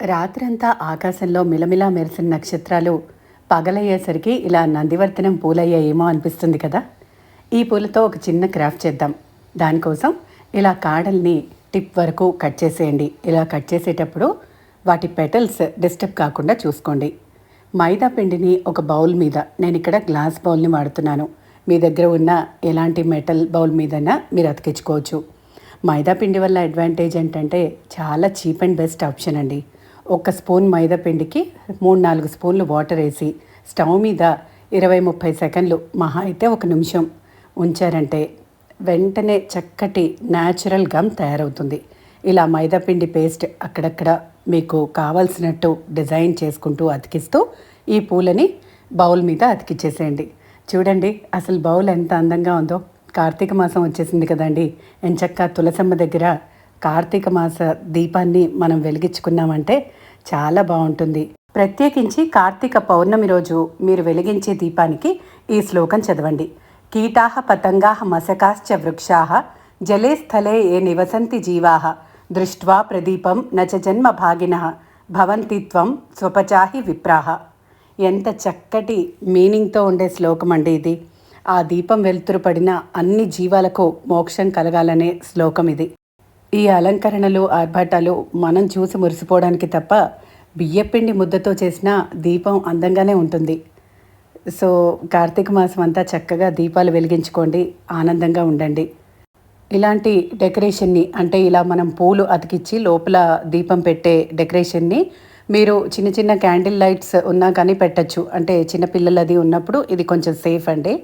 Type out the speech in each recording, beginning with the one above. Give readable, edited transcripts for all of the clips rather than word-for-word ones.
రాత్రంతా ఆకాశంలో మిలమిలా మెరిసిన నక్షత్రాలు పగలయ్యేసరికి ఇలా నందివర్ధనం పూలయ్యాయేమో అనిపిస్తుంది కదా. ఈ పూలతో ఒక చిన్న క్రాఫ్ట్ చేద్దాం. దానికోసం ఇలా కాడల్ని టిప్ వరకు కట్ చేసేయండి. ఇలా కట్ చేసేటప్పుడు వాటి పెటల్స్ డిస్టర్బ్ కాకుండా చూసుకోండి. మైదా పిండిని ఒక బౌల్ మీద, నేను ఇక్కడ గ్లాస్ బౌల్ని వాడుతున్నాను, మీ దగ్గర ఉన్న ఎలాంటి మెటల్ బౌల్ మీదైనా మీరు అతికించుకోవచ్చు. మైదా పిండి వల్ల అడ్వాంటేజ్ ఏంటంటే చాలా చీప్ అండ్ బెస్ట్ ఆప్షన్ అండి. ఒక స్పూన్ మైదా పిండికి 3-4 స్పూన్లు వాటర్ వేసి స్టవ్ మీద 20-30 సెకండ్లు, మహా అయితే 1 నిమిషం ఉంచారంటే వెంటనే చక్కటి న్యాచురల్ గమ్ తయారవుతుంది. ఇలా మైదా పిండి పేస్ట్ అక్కడక్కడ మీకు కావాల్సినట్టు డిజైన్ చేసుకుంటూ అతికిస్తూ ఈ పూలని బౌల్ మీద అతికిచ్చేసేయండి. చూడండి అసలు బౌల్ ఎంత అందంగా ఉందో. కార్తీక మాసం వచ్చేసింది కదండి. ఎంచక్కా తులసమ్మ దగ్గర కార్తీక మాస దీపాన్ని మనం వెలిగించుకున్నామంటే చాలా బాగుంటుంది. ప్రత్యేకించి కార్తీక పౌర్ణమి రోజు మీరు వెలిగించే దీపానికి ఈ శ్లోకం చదవండి. కీటాహ పతంగాహ మశకాశ్చ వృక్షాహ జలే స్థలే ఏ నివసంతి జీవాహ దృష్ట్వా ప్రదీపం నచ జన్మ భాగినః భవంతి త్వం స్వపచాహి విప్రాహ. ఎంత చక్కటి మీనింగ్తో ఉండే శ్లోకం అండి ఇది. ఆ దీపం వెలుతురు పడిన అన్ని జీవాలకు మోక్షం కలగాలనే శ్లోకం ఇది. ఈ అలంకరణలు, ఆర్భాటాలు మనం చూసి మురిసిపోవడానికి తప్ప బియ్యపిండి ముద్దతో చేసిన దీపం అందంగానే ఉంటుంది. సో కార్తీక మాసం అంతా చక్కగా దీపాలు వెలిగించుకోండి, ఆనందంగా ఉండండి. ఇలాంటి డెకరేషన్ని, అంటే ఇలా మనం పూలు అతికిచ్చి లోపల దీపం పెట్టే డెకరేషన్ని మీరు చిన్న చిన్న క్యాండిల్ లైట్స్ ఉన్నా కానీ పెట్టచ్చు. అంటే చిన్నపిల్లలు అది ఉన్నప్పుడు ఇది కొంచెం సేఫ్ అండి.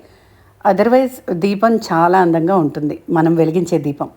అదర్వైజ్ దీపం చాలా అందంగా ఉంటుంది, మనం వెలిగించే దీపం.